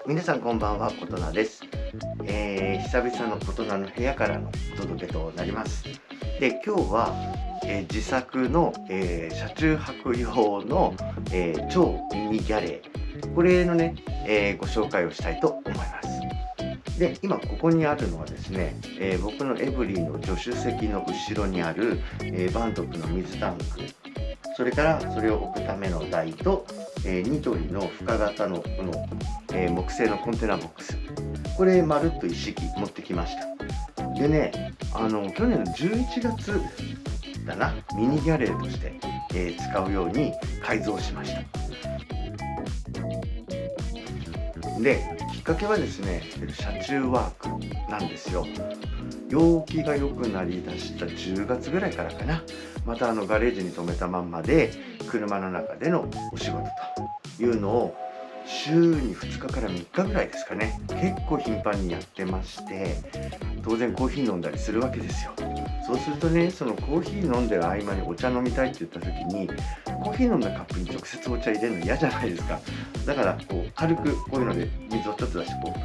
皆さんこんばんは、ことなです。久々のことなの部屋からのお届けとなります。で、今日は、自作の、車中泊用の、超ミニギャレー、これのね、ご紹介をしたいと思います。で、今ここにあるのはですね、僕のエブリィの助手席の後ろにある、バントクの水タンク、それからそれを置くための台と、ニトリの深型のこの、木製のコンテナボックス、これまるっと一式持ってきました。でね、去年の11月だな、ミニギャレーとして、使うように改造しました。で、きっかけはですね、車中ワークなんですよ。陽気が良くなりだした10月ぐらいからかな。またガレージに停めたまんまで車の中でのお仕事というのを週に2日から3日ぐらいですかね、結構頻繁にやってまして、当然コーヒー飲んだりするわけですよ。そうするとね、そのコーヒー飲んでる合間にお茶飲みたいって言った時に、コーヒー飲んだカップに直接お茶入れるの嫌じゃないですか。だからこう軽くこういうので水をちょっと出してこう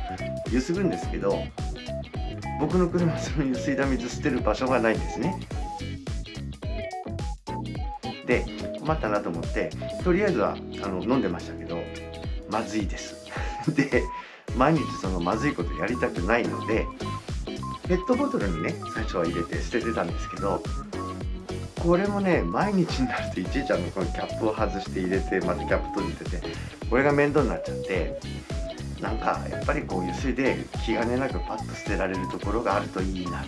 ゆすぐんですけど、僕の車はそのゆすいだ水捨てる場所がないんですね。で、困ったなと思って、とりあえずは飲んでましたけど、まずいです。で、毎日そのまずいことやりたくないので、ペットボトルにね、最初は入れて捨ててたんですけど、これもね、毎日になるといちいちこのキャップを外して入れて、またキャップ閉じてて、これが面倒になっちゃって、なんかやっぱりこうゆすいで気兼ねなくパッと捨てられるところがあるといいな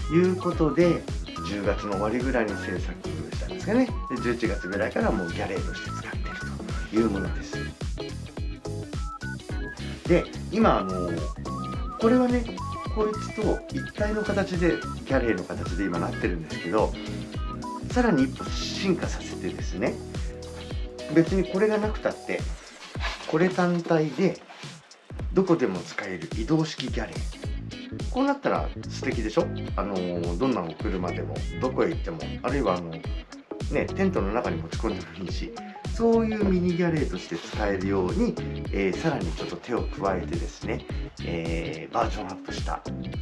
ということで、10月の終わりぐらいに制作したんですかね。で、11月ぐらいからもうギャレーとして使っているというものです。で、今これはね、こいつと一体の形で、ギャレーの形で今なってるんですけど、さらに一歩進化させてですね、別にこれがなくたって、これ単体でどこでも使える移動式ギャレー。こうなったら素敵でしょ。どんなお車でもどこへ行っても、あるいはね、テントの中に持ち込んでもいいし、そういうミニギャレーとして使えるように、さらにちょっと手を加えてですね、バージョンアップした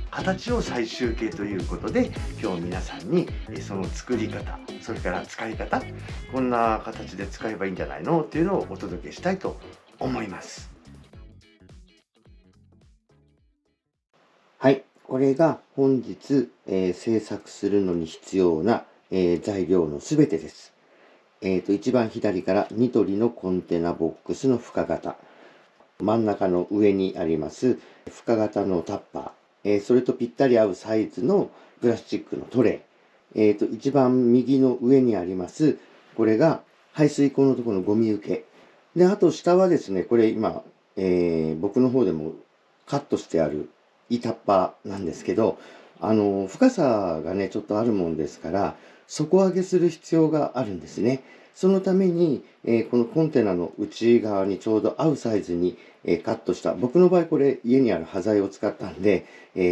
形を最終形ということで、今日皆さんにその作り方、それから使い方、こんな形で使えばいいんじゃないのっていうのをお届けしたいと思います。はい、これが本日、制作するのに必要な、材料のすべてです。一番左からニトリのコンテナボックスの深型。真ん中の上にあります深型のタッパー。それとぴったり合うサイズのプラスチックのトレイ。一番右の上にあります、これが排水口のところのゴミ受け。で、あと下はですね、これ今、僕の方でもカットしてあるタッパーなんですけど、深さがね、ちょっとあるもんですから、底上げする必要があるんですね。そのために、このコンテナの内側にちょうど合うサイズに、カットした。僕の場合これ家にある端材を使ったんで、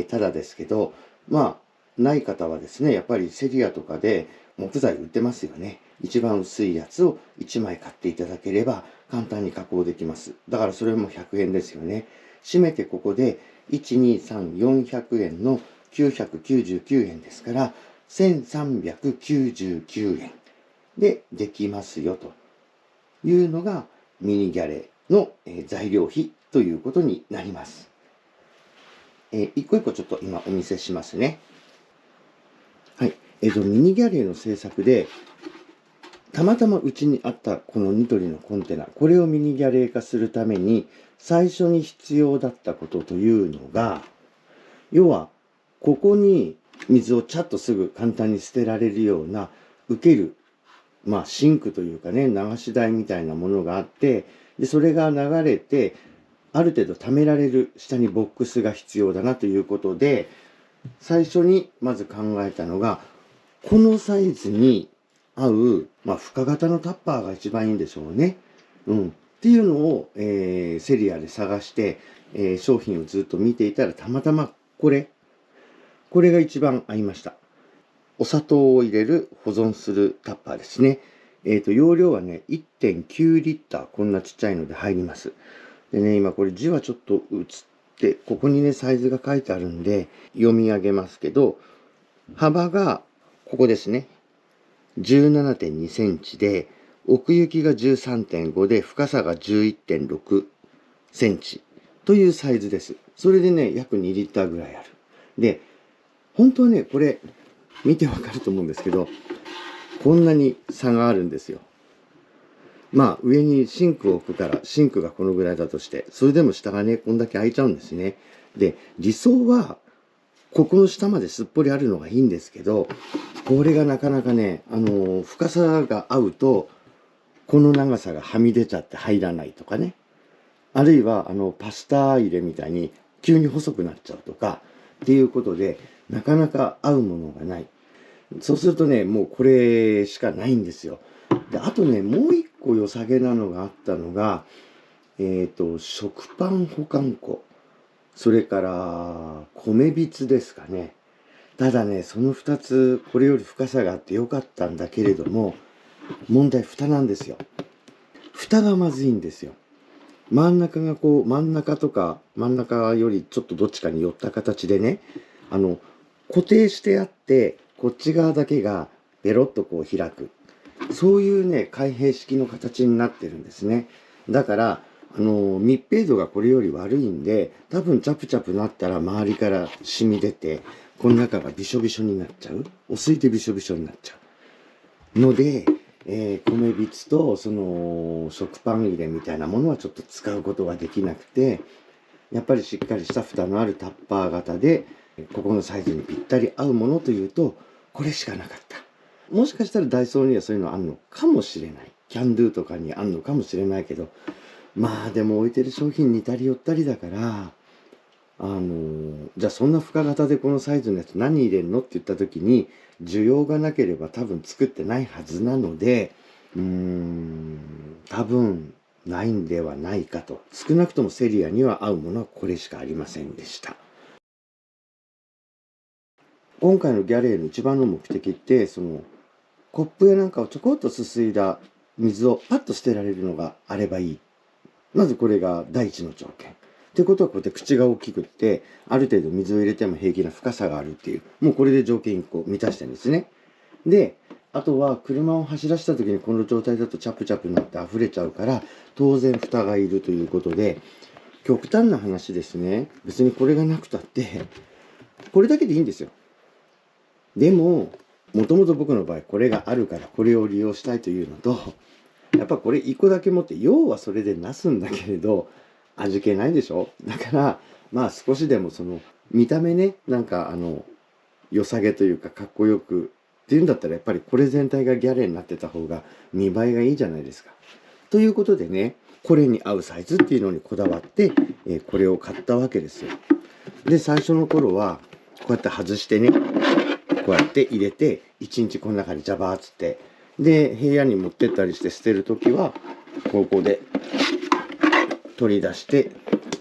ただですけど、まあ、ない方はですね、やっぱりセリアとかで木材売ってますよね。一番薄いやつを1枚買っていただければ簡単に加工できます。だからそれも100円ですよね。締めてここで1、2、3、400円の999円ですから、1399円でできますよというのがミニギャレーの材料費ということになります。一個一個ちょっと今お見せしますね。はい。ミニギャレーの制作で、たまたまうちにあったこのニトリのコンテナ、これをミニギャレー化するために、最初に必要だったことというのが、要は、ここに水をちゃっとすぐ簡単に捨てられるような、受ける、まあシンクというかね、流し台みたいなものがあって、で、それが流れて、ある程度溜められる下にボックスが必要だなということで、最初にまず考えたのが、このサイズに合う、まあ深型のタッパーが一番いいんでしょうね。っていうのを、セリアで探して、商品をずっと見ていたら、たまたまこれが一番合いました。お砂糖を入れる保存するタッパーですね。容量はね、1.9 リッター、こんなちっちゃいので入ります。でね、今これ字はちょっと映って、ここにね、サイズが書いてあるんで、読み上げますけど、幅が、ここですね、17.2 センチで、奥行きが 13.5 で、深さが 11.6 センチというサイズです。それでね、約2リッターぐらいある。で、本当はね、これ、見てわかると思うんですけど、こんなに差があるんですよ。まあ、上にシンクを置くから、シンクがこのぐらいだとして、それでも下がね、こんだけ開いちゃうんですね。で、理想は、ここの下まですっぽりあるのがいいんですけど、これがなかなかね、深さが合うと、この長さがはみ出ちゃって入らないとかね。あるいは、パスタ入れみたいに急に細くなっちゃうとか、っていうことで、なかなか合うものがない。そうするとね、もうこれしかないんですよ。で、あとね、もう一個良さげなのがあったのが、食パン保管庫。それから、米びつですかね。ただね、その二つ、これより深さがあってよかったんだけれども、問題、蓋なんですよ。蓋がまずいんですよ。真ん中がこう、真ん中とか、真ん中よりちょっとどっちかに寄った形でね、固定してあって、こっち側だけがベロッとこう開く。そういうね、開閉式の形になってるんですね。だから、密閉度がこれより悪いんで、多分チャプチャプなったら周りから染み出て、この中がびしょびしょになっちゃう。お水でびしょびしょになっちゃう。ので、米びつとその食パン入れみたいなものはちょっと使うことができなくて、やっぱりしっかりした蓋のあるタッパー型で、ここのサイズにぴったり合うものというと、これしかなかった。もしかしたらダイソーにはそういうのあんのかもしれない。キャンドゥとかにあんのかもしれないけど、まあでも置いてる商品似たり寄ったりだから、じゃあそんな深型でこのサイズのやつ何入れんのって言った時に、需要がなければ多分作ってないはずなので、多分ないんではないかと。少なくともセリアには合うものはこれしかありませんでした。今回のギャレーの一番の目的って、コップやなんかをちょこっとすすいだ水をパッと捨てられるのがあればいい。まずこれが第一の条件。ってことはこうやって口が大きくって、ある程度水を入れても平気な深さがあるっていう、もうこれで条件1個満たしてるんですね。で、あとは車を走らせた時にこの状態だとチャプチャプになって溢れちゃうから、当然蓋がいるということで、極端な話ですね。別にこれがなくたって、これだけでいいんですよ。でも、もともと僕の場合これがあるからこれを利用したいというのと、やっぱこれ1個だけ持って要はそれでなすんだけれど味気ないでしょ。だからまあ少しでもその見た目ね、なんか良さげというかかっこよくっていうんだったらやっぱりこれ全体がギャレになってた方が見栄えがいいじゃないですか。ということでね、これに合うサイズっていうのにこだわって、これを買ったわけですよ。で最初の頃はこうやって外してね、こうやって入れて1日この中にジャバーっつって、で部屋に持ってったりして捨てる時はここで取り出して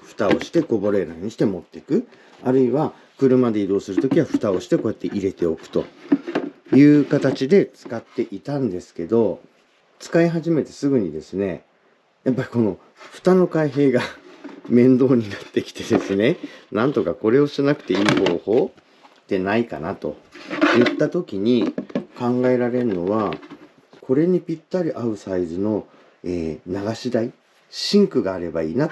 蓋をしてこぼれないようにして持っていく。あるいは車で移動する時は蓋をしてこうやって入れておくという形で使っていたんですけど、使い始めてすぐにですね、やっぱりこの蓋の開閉が面倒になってきてですね、なんとかこれをしなくていい方法ってないかなと言った時に考えられるのは、これにぴったり合うサイズの、流し台、シンクがあればいいなっ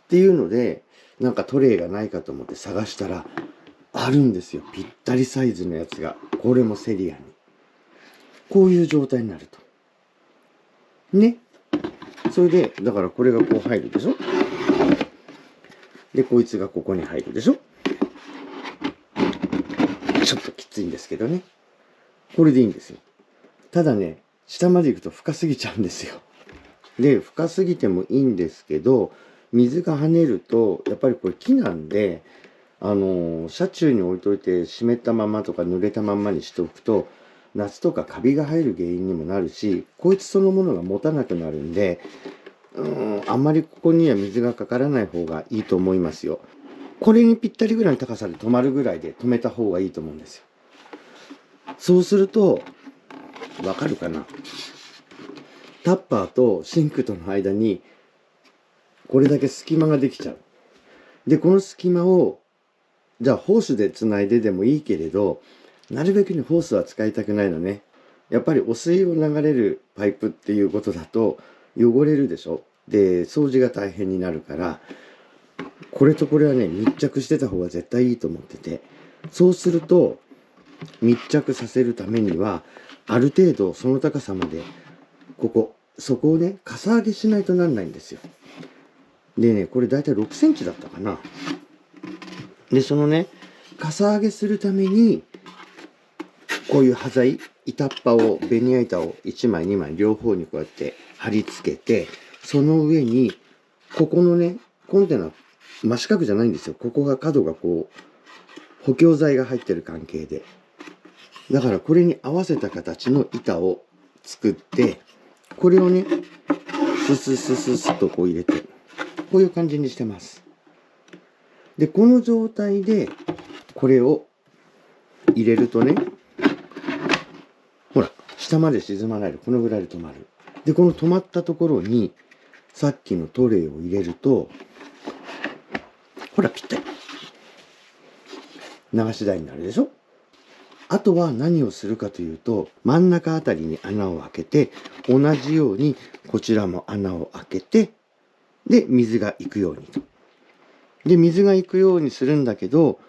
ていうので、なんかトレイがないかと思って探したら、あるんですよ。ぴったりサイズのやつが。これもセリアに。こういう状態になると。ね。それで、だからこれがこう入るでしょ。で、こいつがここに入るでしょ。ちょっときついんですけどね。これでいいんですよ。ただね、下まで行くと深すぎちゃうんですよ。で、深すぎてもいいんですけど、水が跳ねると、やっぱりこれ木なんで、車中に置いといて湿ったままとか濡れたままにしておくと、夏とかカビが入る原因にもなるし、こいつそのものが持たなくなるんで、あんまりここには水がかからない方がいいと思いますよ。これにぴったりぐらいの高さで止まるぐらいで止めた方がいいと思うんですよ。そうすると、わかるかな？タッパーとシンクとの間にこれだけ隙間ができちゃう。で、この隙間をじゃあホースでつないででもいいけれど、なるべくねホースは使いたくないのね。やっぱりお水を流れるパイプっていうことだと汚れるでしょ。で、掃除が大変になるから、これとこれはね密着してた方が絶対いいと思ってて、そうすると密着させるためにはある程度その高さまでそこをねかさ上げしないとなんないんですよ。でね、これだいたい6センチだったかな。で、そのねかさ上げするためにこういう端材、板っぱを、ベニヤ板を1枚2枚両方にこうやって貼り付けて、その上にここのねコンテナ真四角じゃないんですよ。ここが角がこう補強材が入ってる関係で、だからこれに合わせた形の板を作って、これをねスススススとこう入れて、こういう感じにしてます。で、この状態でこれを入れるとね、ほら下まで沈まないでこのぐらいで止まる。で、この止まったところにさっきのトレイを入れると、ほらぴったり流し台になるでしょ。あとは何をするかというと、真ん中あたりに穴を開けて、同じようにこちらも穴を開けて、で水が行くようにと。で、水が行くようにするんだけど、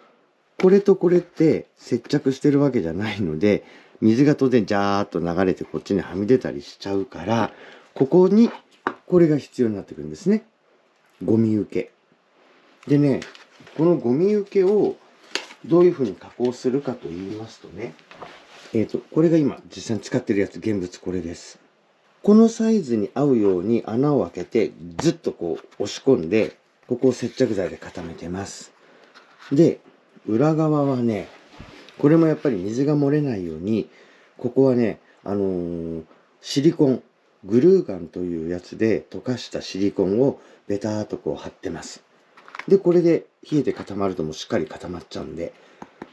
これとこれって接着してるわけじゃないので、水が当然ジャーっと流れてこっちにはみ出たりしちゃうから、ここにこれが必要になってくるんですね。ゴミ受け。でね、このゴミ受けをどういうふうに加工するかと言いますとね、これが今実際に使ってるやつ、現物これです。このサイズに合うように穴を開けて、ずっとこう押し込んで、ここを接着剤で固めてます。で、裏側はね、これもやっぱり水が漏れないように、ここはね、シリコン、グルーガンというやつで溶かしたシリコンをベターっとこう貼ってます。で、これで冷えて固まるともうしっかり固まっちゃうんで、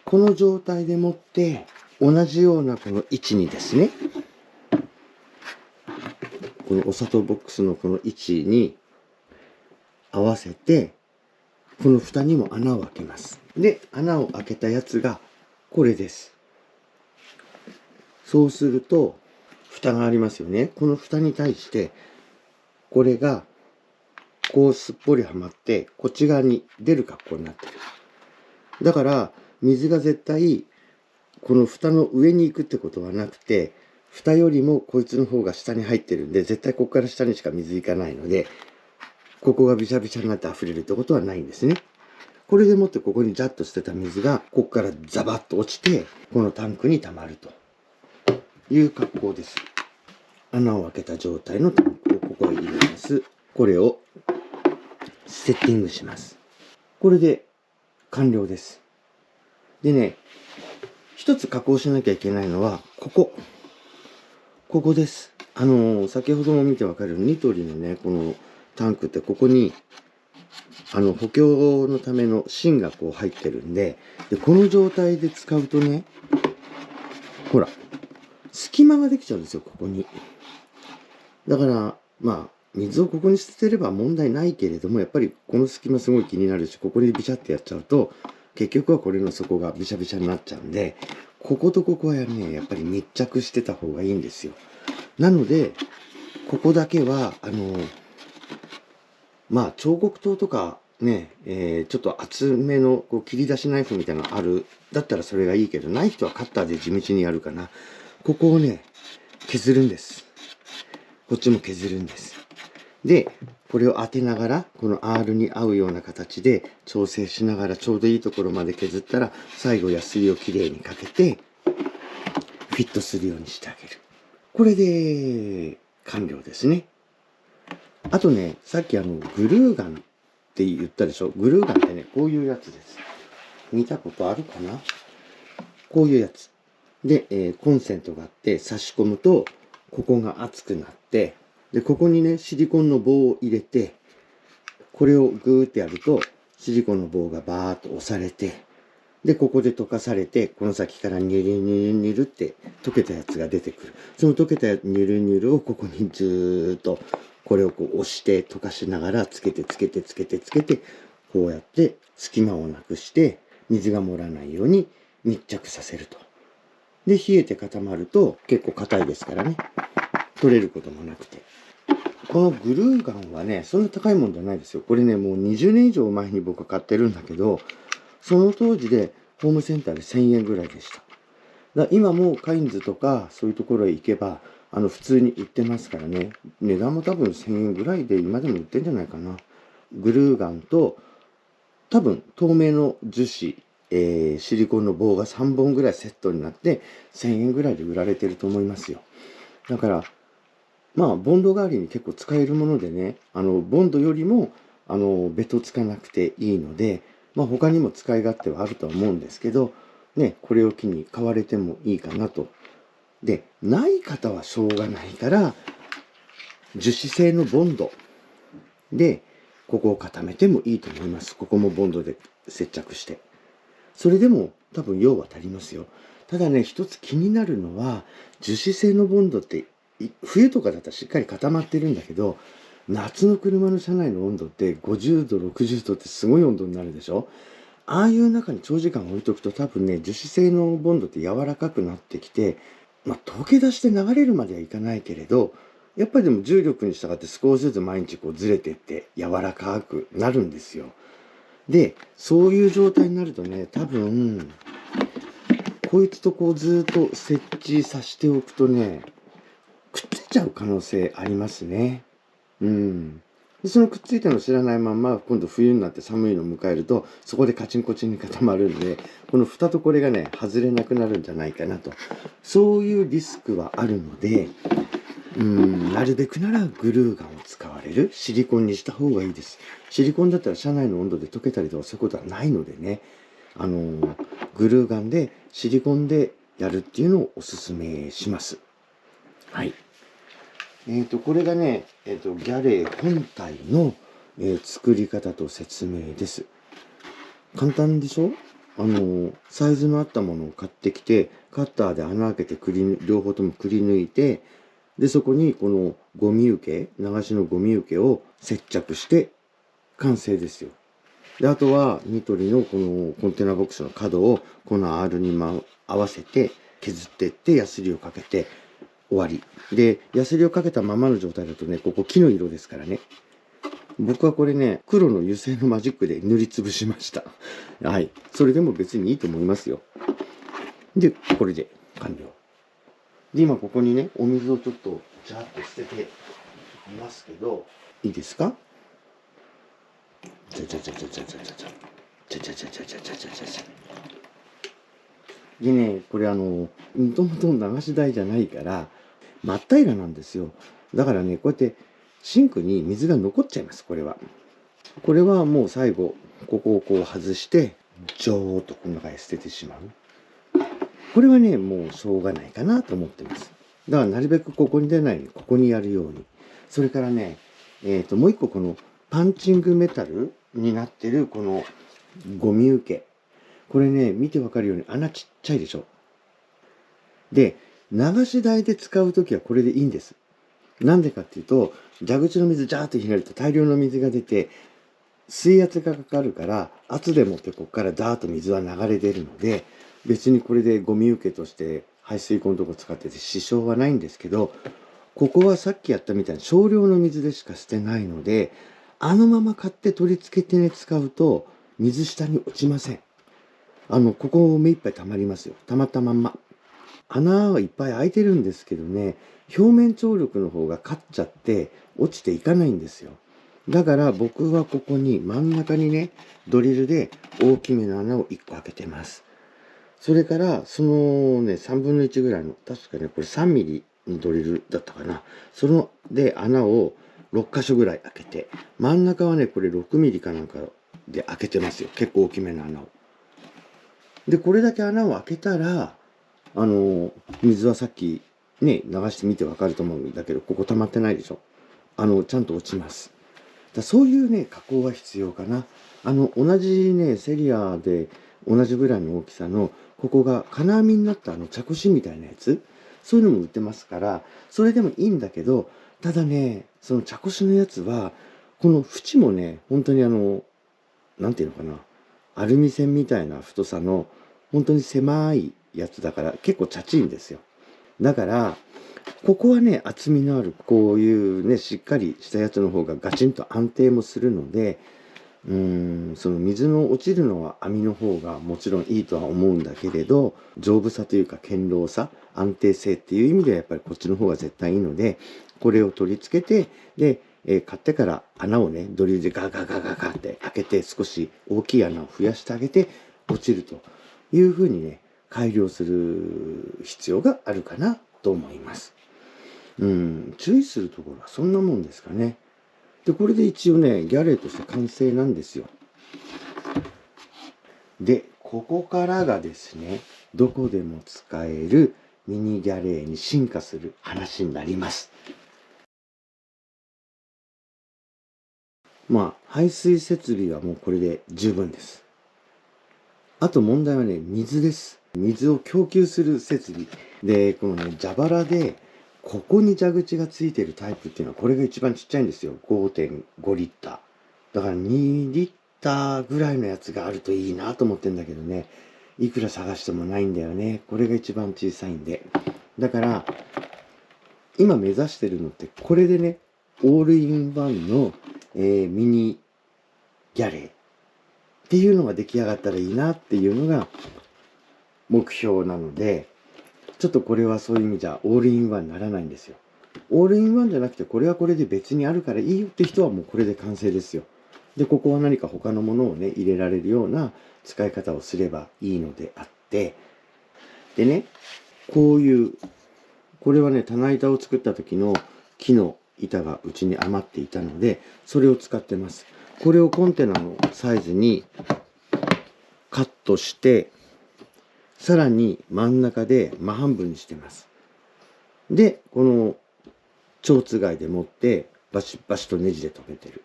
この状態でもって同じようなこの位置にですね、このお砂糖ボックスのこの位置に合わせて、この蓋にも穴を開けます。で、穴を開けたやつがこれです。そうすると蓋がありますよね。この蓋に対してこれがこうすっぽりはまってこっち側に出る格好になってる。だから水が絶対この蓋の上に行くってことはなくて、蓋よりもこいつの方が下に入ってるんで、絶対ここから下にしか水いかないので、ここがびしゃびしゃになって溢れるってことはないんですね。これでもってここにジャッと捨てた水がここからザバッと落ちてこのタンクに溜まるという格好です。穴を開けた状態のタンクをここへ入れます。これをセッティングします。これで完了です。でね、一つ加工しなきゃいけないのはここです。先ほども見てわかるニトリのねこのタンクって、ここに補強のための芯がこう入ってるんで、この状態で使うとね、ほら隙間ができちゃうんですよ、ここに。だからまあ水をここに捨てれば問題ないけれども、やっぱりこの隙間すごい気になるし、ここにビシャってやっちゃうと結局はこれの底がビシャビシャになっちゃうんで、こことここはねやっぱり密着してた方がいいんですよ。なのでここだけはまあ彫刻刀とかね、ちょっと厚めのこう切り出しナイフみたいなのあるだったらそれがいいけど、ない人はカッターで地道にやるかな。ここをね削るんです。こっちも削るんです。でこれを当てながら、この R に合うような形で調整しながら、ちょうどいいところまで削ったら最後ヤスリをきれいにかけてフィットするようにしてあげる。これで完了ですね。あとね、さっきグルーガンって言ったでしょ。グルーガンってね、こういうやつです。見たことあるかな。こういうやつで、コンセントがあって差し込むとここが熱くなって、でここにねシリコンの棒を入れて、これをグーってやるとシリコンの棒がバーッと押されて、で、ここで溶かされて、この先からニュルニュルニュルって溶けたやつが出てくる。その溶けたニュルニュルをここにずーっと、これをこう押して溶かしながらつけて、こうやって隙間をなくして、水が漏らないように密着させると。で、冷えて固まると結構硬いですからね。取れることもなくて。このグルーガンはね、そんな高いもんじゃないですよ。これね、もう20年以上前に僕は買ってるんだけど、その当時でホームセンターで1000円ぐらいでした。だから今もカインズとかそういうところへ行けば、普通に売ってますからね。値段も多分1000円ぐらいで今でも売ってんじゃないかな。グルーガンと、多分透明の樹脂、シリコンの棒が3本ぐらいセットになって1000円ぐらいで売られてると思いますよ。だから、まあ、ボンド代わりに結構使えるものでね、ボンドよりも、ベトつかなくていいので、まあ、他にも使い勝手はあるとは思うんですけど、ね、これを機に買われてもいいかなと。で、ない方はしょうがないから、樹脂製のボンドで、ここを固めてもいいと思います。ここもボンドで接着して。それでも多分用は足りますよ。ただね、一つ気になるのは、樹脂製のボンドって冬とかだったらしっかり固まってるんだけど、夏の車の車内の温度って50度、60度ってすごい温度になるでしょ。ああいう中に長時間置いとくと多分ね、樹脂製のボンドって柔らかくなってきて、まあ溶け出して流れるまではいかないけれど、やっぱりでも重力に従って少しずつ毎日こうずれてって柔らかくなるんですよ。で、そういう状態になるとね、多分、こいつとこうずっと設置させておくとね、くっついちゃう可能性ありますね。でそのくっついたのを知らないまま、今度冬になって寒いのを迎えると、そこでカチンコチンに固まるんで、この蓋とこれがね、外れなくなるんじゃないかなと。そういうリスクはあるので、なるべくならグルーガンを使われるシリコンにした方がいいです。シリコンだったら車内の温度で溶けたりとかそういうことはないのでね、グルーガンでシリコンでやるっていうのをおすすめします。はい。これがね、ギャレー本体の、作り方と説明です。簡単でしょ？サイズの合ったものを買ってきて、カッターで穴開けて両方ともくり抜いて、で、そこにこのゴミ受け、流しのゴミ受けを接着して完成ですよ。で、あとはニトリのこのコンテナボックスの角をこの R に合わせて削っていってヤスリをかけて終わり。で、ヤスリをかけたままの状態だとね、ここ木の色ですからね。僕はこれね、黒の油性のマジックで塗りつぶしました。はい。それでも別にいいと思いますよ。で、これで完了。で、今ここにね、お水をちょっとジャーッと捨てていますけど、いいですか？じゃじゃじゃじゃじゃじゃじゃじゃじゃじゃじゃじゃじゃじゃじゃじゃ。でね、これもともと流し台じゃないから、真っ平らなんですよ。だからね、こうやってシンクに水が残っちゃいます、これは。これはもう最後、ここをこう外して、ジョーっとこの中へ捨ててしまう。これはね、もうしょうがないかなと思ってます。だからなるべくここに出ないように、ここにやるように。それからね、もう一個このパンチングメタルになってるこのゴミ受け。これね、見てわかるように穴ちっちゃいでしょ。で、流し台で使うときはこれでいいんです。なんでかっていうと、蛇口の水ジャーッとひねると大量の水が出て、水圧がかかるから、圧でもってここからダーッと水は流れ出るので、別にこれでゴミ受けとして排水口のとこ使ってて支障はないんですけど、ここはさっきやったみたいに少量の水でしか捨てないので、あのまま買って取り付けてね使うと、水下に落ちません。ここ目いっぱい溜まりますよ。溜まったまんま。穴はいっぱい開いてるんですけどね、表面張力の方が勝っちゃって落ちていかないんですよ。だから僕はここに真ん中にね、ドリルで大きめの穴を1個開けてます。それから、そのね、3分の1ぐらいの、確かね、これ3ミリのドリルだったかな。その、で、穴を6箇所ぐらい開けて、真ん中はね、これ6ミリかなんかで開けてますよ。結構大きめの穴を。で、これだけ穴を開けたら、水はさっきね、流してみてわかると思うんだけど、ここ溜まってないでしょ。ちゃんと落ちます。そういうね、加工は必要かな。同じね、セリアで同じぐらいの大きさの、ここが金網になった茶こしみたいなやつ、そういうのも売ってますから、それでもいいんだけど、ただね、その茶こしのやつは、この縁もね、本当になんていうのかな、アルミ線みたいな太さの、本当に狭いやつだから、結構チャチいんですよ。だから、ここはね、厚みのある、こういうね、しっかりしたやつの方がガチンと安定もするので、その水の落ちるのは網の方がもちろんいいとは思うんだけれど、丈夫さというか堅牢さ、安定性っていう意味ではやっぱりこっちの方が絶対いいので、これを取り付けて、で、買ってから穴をね、ドリルでガガガガガって開けて少し大きい穴を増やしてあげて落ちるというふうにね、改良する必要があるかなと思います。注意するところはそんなもんですかね。で、これで一応ね、ギャレーとして完成なんですよ。で、ここからがですね、どこでも使えるミニギャレーに進化する話になります。排水設備はもうこれで十分です。あと問題はね、水です。水を供給する設備。で、このね、蛇腹で、ここに蛇口がついてるタイプっていうのは、これが一番ちっちゃいんですよ。5.5 リッター。だから2リッターぐらいのやつがあるといいなと思ってんだけどね。いくら探してもないんだよね。これが一番小さいんで。だから、今目指してるのって、これでね、オールインワンの、ミニギャレーっていうのが出来上がったらいいなっていうのが目標なので、ちょっとこれはそういう意味じゃオールインワンにならないんですよ。オールインワンじゃなくて、これはこれで別にあるからいいよって人はもうこれで完成ですよ。で、ここは何か他のものをね、入れられるような使い方をすればいいのであって、でね、こういう、これはね、棚板を作った時の木の板がうちに余っていたので、それを使ってます。これをコンテナのサイズにカットして、さらに真ん中で真半分にしてます。で、この蝶つがいで持ってバシバシとネジで留めてる。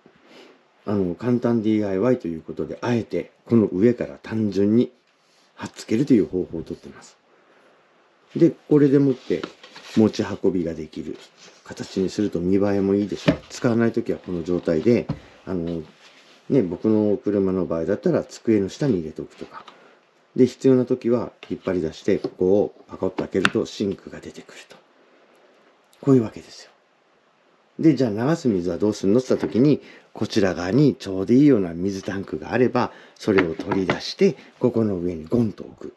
簡単 DIY ということで、あえてこの上から単純に貼っつけるという方法をとってます。で、これでもって持ち運びができる形にすると見栄えもいいでしょう。使わないときはこの状態で、僕の車の場合だったら机の下に入れておくとか。で、必要なときは引っ張り出して、ここをパコッと開けるとシンクが出てくると。こういうわけですよ。で、じゃあ流す水はどうするのって言ったときに、こちら側にちょうどいいような水タンクがあれば、それを取り出して、ここの上にゴンと置く。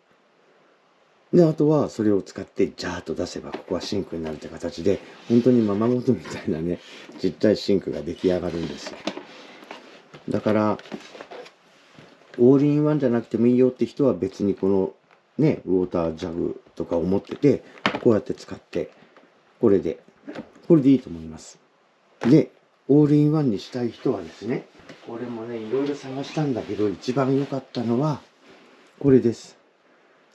で、あとはそれを使ってジャーッと出せば、ここはシンクになるって形で、本当にままごとみたいなね、ちっちゃいシンクが出来上がるんですよ。だから、オールインワンじゃなくてもいいよって人は別にこのね、ウォータージャグとかを持ってて、こうやって使って、これでいいと思います。で、オールインワンにしたい人はですね、これもね、いろいろ探したんだけど、一番良かったのは、これです。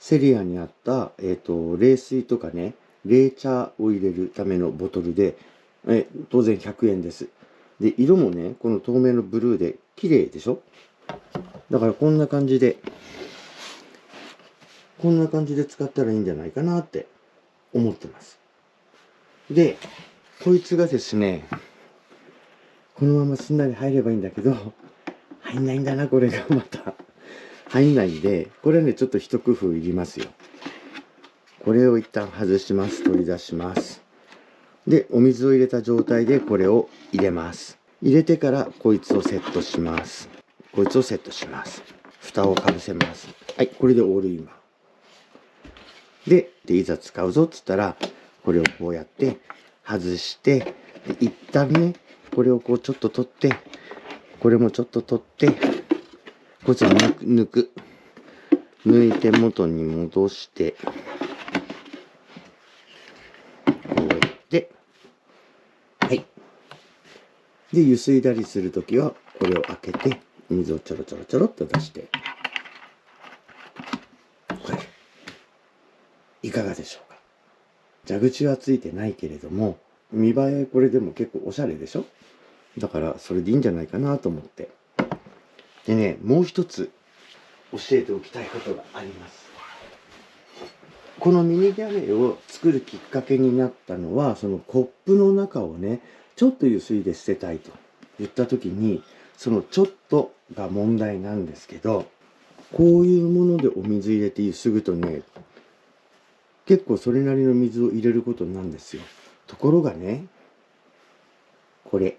セリアにあった、冷水とかね、冷茶を入れるためのボトルで、当然100円です。で、色もね、この透明のブルーで綺麗でしょ？だからこんな感じで使ったらいいんじゃないかなって思ってます。で、こいつがですね、このまますんなり入ればいいんだけど、入んないんだな、これがまた。入んないんで、これね、ちょっと一工夫いりますよ。これを一旦外します。取り出します。で、お水を入れた状態でこれを入れます。入れてからこいつをセットします。蓋をかぶせます。はい、これでオールインワン。で、いざ使うぞっつったら、これをこうやって外して、で一旦ね、これをこうちょっと取って、これもちょっと取って、こいつを抜いて元に戻して、こうやって、はい。で、ゆすいだりするときは、これを開けて、水をちょろちょろちょろっと出して、これ、いかがでしょうか。蛇口はついてないけれども、見栄えこれでも結構おしゃれでしょ？だから、それでいいんじゃないかなと思って。でね、もう一つ、教えておきたいことがあります。このミニギャレーを作るきっかけになったのは、そのコップの中をね、ちょっとゆすいで捨てたいと言った時に、そのちょっとが問題なんですけど、こういうものでお水入れてゆすぐとね、結構それなりの水を入れることなんですよ。ところがね、これ、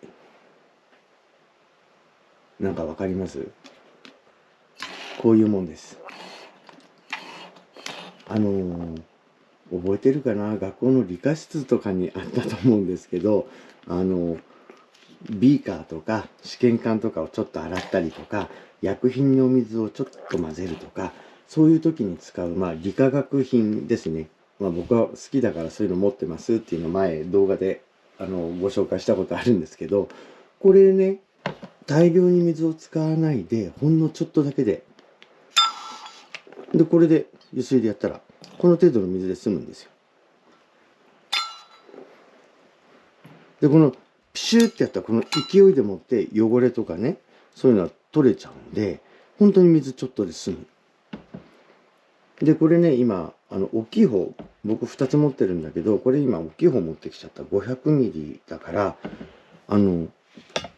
なんかわかります？こういうもんです。覚えてるかな、学校の理科室とかにあったと思うんですけど、ビーカーとか試験管とかをちょっと洗ったりとか、薬品の水をちょっと混ぜるとか、そういう時に使う、理化学品ですね。僕は好きだからそういうの持ってますっていうのを前動画でご紹介したことあるんですけど、これね、大量に水を使わないで、ほんのちょっとだけで、これで湯水でやったら、この程度の水で済むんですよ。で、このピシューってやったら、この勢いでもって汚れとかね、そういうのは取れちゃうんで、本当に水ちょっとで済む。で、これね、今、大きい方、僕2つ持ってるんだけど、これ今大きい方持ってきちゃった。500ミリだから、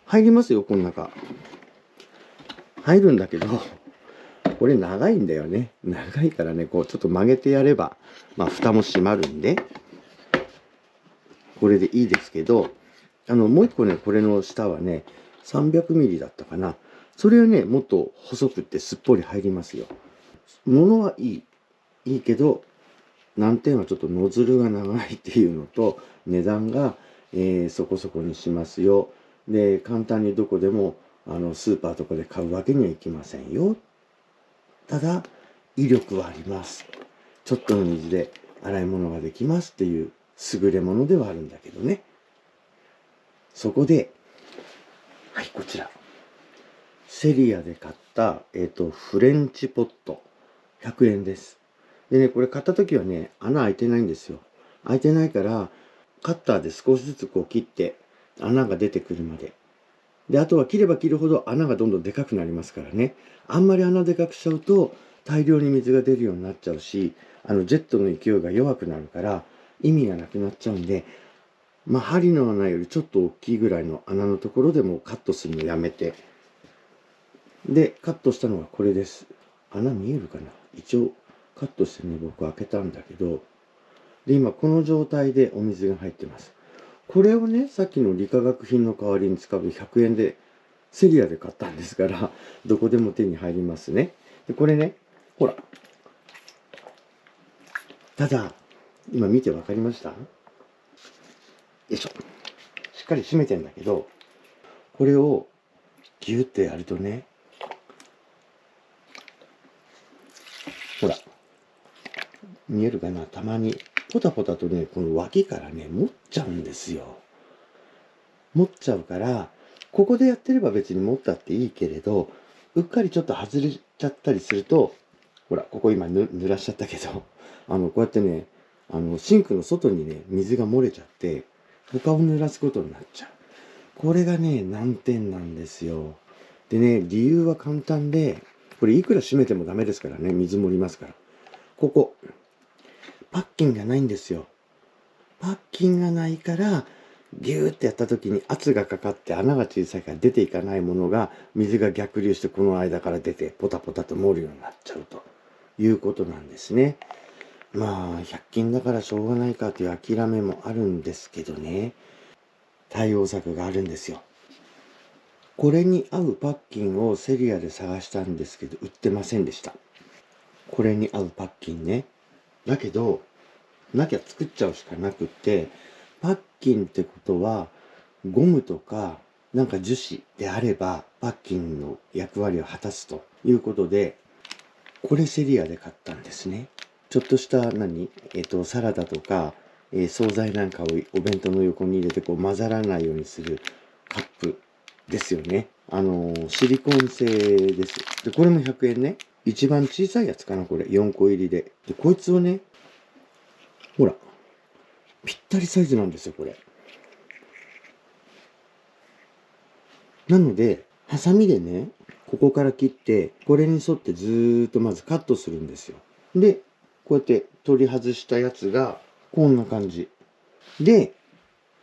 入りますよ、この中。入るんだけど、これ長いんだよね。長いからね、こうちょっと曲げてやれば、蓋も閉まるんで、これでいいですけど、もう一個ね、これの下はね、300ミリだったかな。それはね、もっと細くってすっぽり入りますよ。物はいい。いいけど、難点はちょっとノズルが長いっていうのと、値段が、そこそこにしますよ。で、簡単にどこでも、スーパーとかで買うわけにはいきませんよ。ただ、威力はあります。ちょっとの水で洗い物ができますっていう優れものではあるんだけどね。そこで、はい、こちら。セリアで買った、フレンチポット。100円です。でね、これ買った時はね、穴開いてないんですよ。開いてないから、カッターで少しずつこう切って、穴が出てくるまで。で、あとは切れば切るほど穴がどんどんでかくなりますからね。あんまり穴でかくしちゃうと、大量に水が出るようになっちゃうし、ジェットの勢いが弱くなるから、意味がなくなっちゃうんで、針の穴よりちょっと大きいぐらいの穴のところでもカットするのやめて。で、カットしたのがこれです。穴見えるかな？一応、カットしてね、僕開けたんだけど、で、今この状態でお水が入ってます。これをね、さっきの理化学品の代わりに使う100円で、セリアで買ったんですから、どこでも手に入りますね。で、これね、ほら。ただ、今見てわかりました？よいしょ。しっかり閉めてんだけど、これをギュッてやるとね、ほら、見えるかな？たまに、ポタポタとね、この脇からね、持っちゃうんですよ。持っちゃうから、ここでやってれば別に持ったっていいけれど、うっかりちょっと外れちゃったりすると、ほら、ここ今濡らしちゃったけど、こうやってね、シンクの外にね、水が漏れちゃって、他を濡らすことになっちゃう。これがね、難点なんですよ。でね、理由は簡単で、これいくら閉めてもダメですからね、水漏りますから。ここ、パッキンがないんですよ。パッキンがないから、ギューってやった時に圧がかかって穴が小さいから出ていかないものが、水が逆流してこの間から出てポタポタと漏るようになっちゃうということなんですね。100均だからしょうがないかという諦めもあるんですけどね。対応策があるんですよ。これに合うパッキンをセリアで探したんですけど、売ってませんでした。これに合うパッキンね。だけど、なきゃ作っちゃうしかなくって、パッキンってことは、ゴムとか、なんか樹脂であれば、パッキンの役割を果たすということで、これセリアで買ったんですね。ちょっとしたサラダとか、惣菜なんかをお弁当の横に入れてこう混ざらないようにするカップですよね。シリコン製です。で、これも100円ね。一番小さいやつかな、これ。4個入りで。で、こいつをね、ほら、ぴったりサイズなんですよ、これ。なので、ハサミでね、ここから切って、これに沿ってずーっとまずカットするんですよ。で、こうやって取り外したやつが、こんな感じ。で、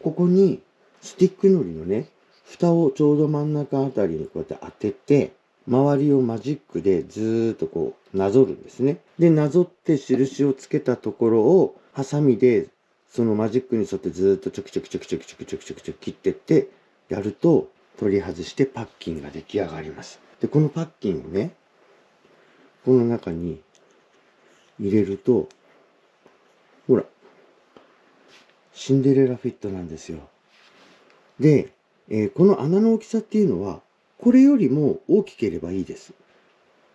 ここにスティックのりのね、蓋をちょうど真ん中あたりにこうやって当てて、周りをマジックでずーっとこうなぞるんですね。で、なぞって印をつけたところをハサミでそのマジックに沿ってずーっとちょきちょきちょきちょきちょきちょきちょきちょき切ってってやると取り外してパッキンが出来上がります。で、このパッキンをね、この中に入れると、ほら、シンデレラフィットなんですよ。で、この穴の大きさっていうのは、これよりも大きければいいです。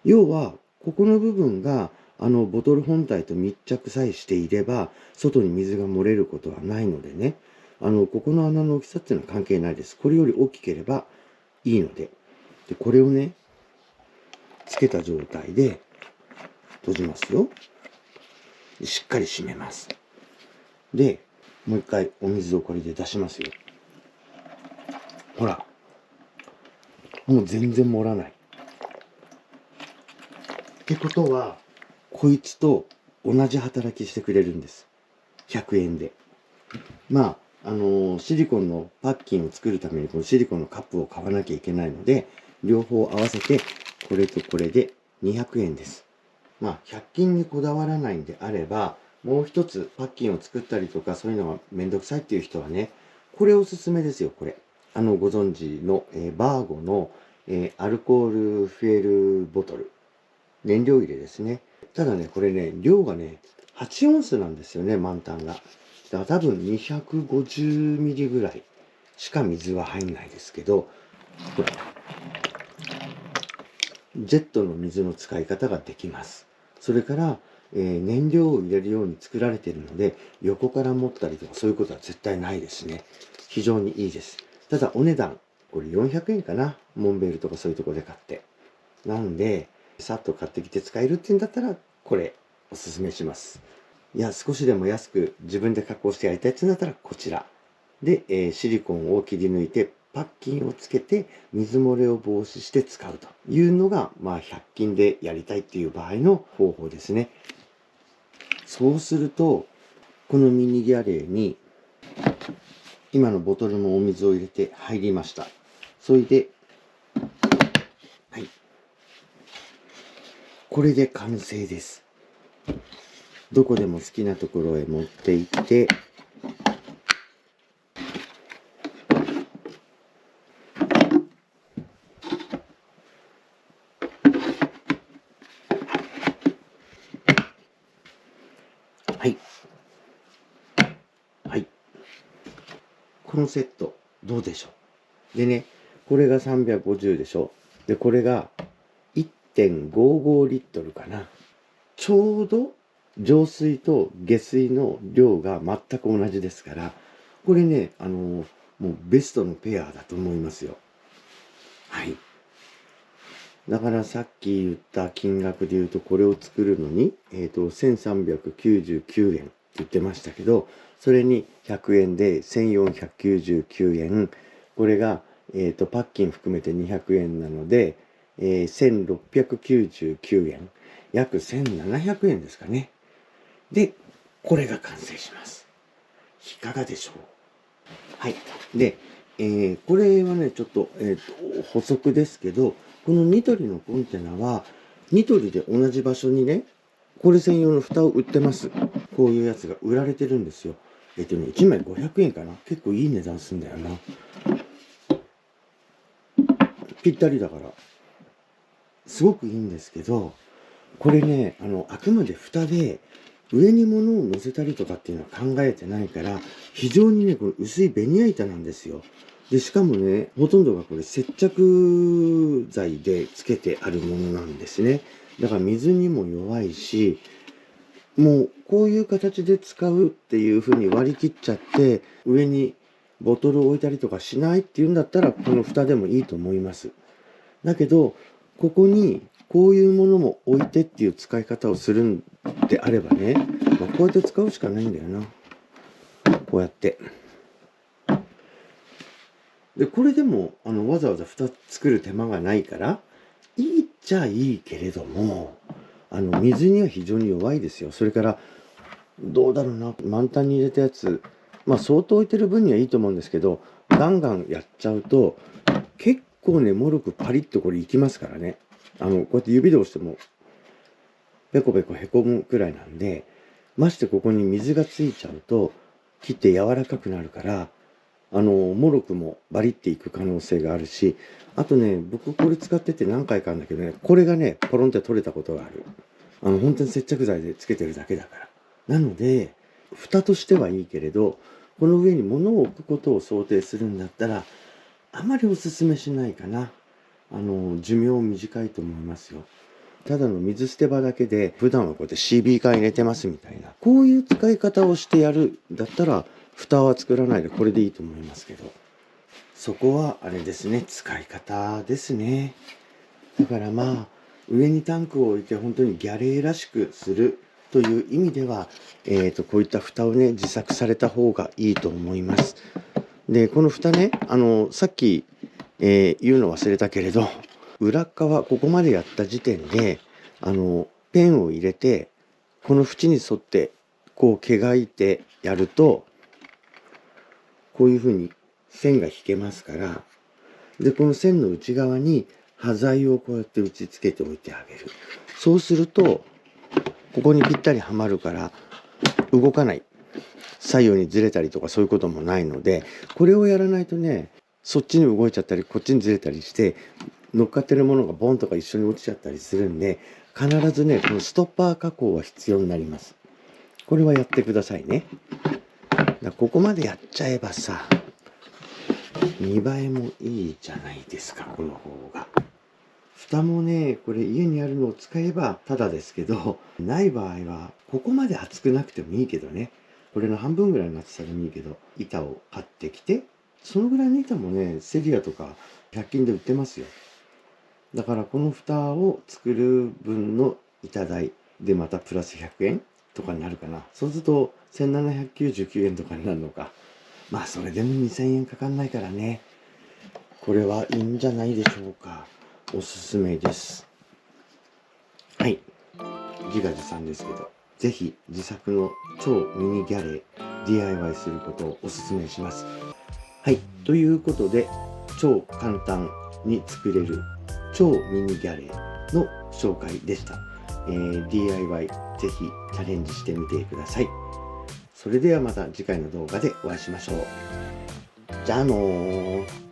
要は、ここの部分が、ボトル本体と密着さえしていれば、外に水が漏れることはないのでね、ここの穴の大きさっていうのは関係ないです。これより大きければいいので。で、これをね、つけた状態で閉じますよ。しっかり閉めます。で、もう一回お水をこれで出しますよ。ほら。もう全然盛らない。ってことは、こいつと同じ働きしてくれるんです。100円で。まあ、シリコンのパッキンを作るためにこのシリコンのカップを買わなきゃいけないので、両方合わせてこれとこれで200円です。まあ、100均にこだわらないんであれば、もう一つパッキンを作ったりとかそういうのがめんどくさいっていう人はね、これおすすめですよ、これ。ご存知の、バーゴの、アルコールフェールボトル。燃料入れですね。ただね、これね、量がね、8オンスなんですよね、満タンが。だから多分250ミリぐらいしか水は入んないですけど、ほら、ジェットの水の使い方ができます。それから、燃料を入れるように作られているので、横から持ったりとかそういうことは絶対ないですね。非常にいいです。ただお値段、これ400円かな。モンベルとかそういうところで買って。なんで、さっと買ってきて使えるっていうんだったら、これ、おすすめします。いや、少しでも安く自分で加工してやりたいっていうんだったら、こちら。で、シリコンを切り抜いて、パッキンをつけて、水漏れを防止して使うというのが、まあ、100均でやりたいっていう場合の方法ですね。そうすると、このミニギャレーに、今のボトルもお水を入れて入りました。それで、はい。これで完成です。どこでも好きなところへ持って行って、はい。はい。このセット、どうでしょう。でね、これが350でしょ。で、これが1.55リットルかな。ちょうど浄水と下水の量が全く同じですから、これね、もうベストのペアだと思いますよ。はい。だからさっき言った金額で言うと、これを作るのに、1399円って言ってましたけど、それに100円で1499円。これが、パッキン含めて200円なので、1699円。約1700円ですかね。で、これが完成します。いかがでしょう。はい。で、これはね、ちょっと、補足ですけど、このニトリのコンテナは、ニトリで同じ場所にね、これ専用の蓋を売ってます。こういうやつが売られてるんですよ。1枚500円かな。結構いい値段すんだよな。ぴったりだから。すごくいいんですけど、これね、あくまで蓋で、上に物を乗せたりとかっていうのは考えてないから、非常にね、この薄いベニヤ板なんですよ。で、しかもね、ほとんどがこれ接着剤でつけてあるものなんですね。だから水にも弱いし、もうこういう形で使うっていう風に割り切っちゃって、上にボトルを置いたりとかしないっていうんだったら、この蓋でもいいと思います。だけど、ここにこういうものも置いてっていう使い方をするんであればね、まあ、こうやって使うしかないんだよな。こうやって。で、これでも、わざわざ蓋作る手間がないから、いいっちゃいいけれども、水には非常に弱いですよ。それから、どうだろうな、満タンに入れたやつ、相当置いてる分にはいいと思うんですけど、ガンガンやっちゃうと、結構ね、もろくパリッとこれいきますからね。こうやって指で押しても、ペコペコへこむくらいなんで、ましてここに水がついちゃうと、切って柔らかくなるから、もろくもバリっていく可能性があるし、あとね、僕これ使ってて何回かあるんだけどね、これがね、ポロンって取れたことがある。本当に接着剤でつけてるだけだから。なので、蓋としてはいいけれど、この上に物を置くことを想定するんだったら、あまりおすすめしないかな。寿命短いと思いますよ。ただの水捨て場だけで、普段はこうやって CB 缶入れてますみたいな。こういう使い方をしてやるだったら、蓋は作らないでこれでいいと思いますけど。そこはあれですね、使い方ですね。だから上にタンクを置いて本当にギャレーらしくするという意味では、こういった蓋をね、自作された方がいいと思います。で、この蓋ね、さっき、言うの忘れたけれど、裏側、ここまでやった時点で、ペンを入れて、この縁に沿って、こう、毛がいてやると、こういう風に線が引けますから、で、この線の内側に端材をこうやって打ち付けておいてあげる。そうすると、ここにぴったりはまるから、動かない。左右にずれたりとかそういうこともないので、これをやらないとね、そっちに動いちゃったり、こっちにずれたりして、乗っかってるものがボンとか一緒に落ちちゃったりするんで、必ずね、このストッパー加工は必要になります。これはやってくださいね。ここまでやっちゃえばさ、見栄えもいいじゃないですか、この方が。蓋もね、これ家にあるのを使えばただですけど、ない場合は、ここまで厚くなくてもいいけどね、これの半分ぐらいの厚さでもいいけど、板を買ってきて、そのぐらいの板もね、セリアとか100均で売ってますよ。だからこの蓋を作る分の板代でまたプラス100円とかになるかな。そうすると1799円とかになるのか。それでも2000円かかんないからね。これはいいんじゃないでしょうか。おすすめです。はい。自画自賛ですけど、ぜひ自作の超ミニギャレー DIY することをおすすめします。はい。ということで、超簡単に作れる超ミニギャレーの紹介でした。DIY ぜひチャレンジしてみてください。それではまた次回の動画でお会いしましょう。じゃあのー。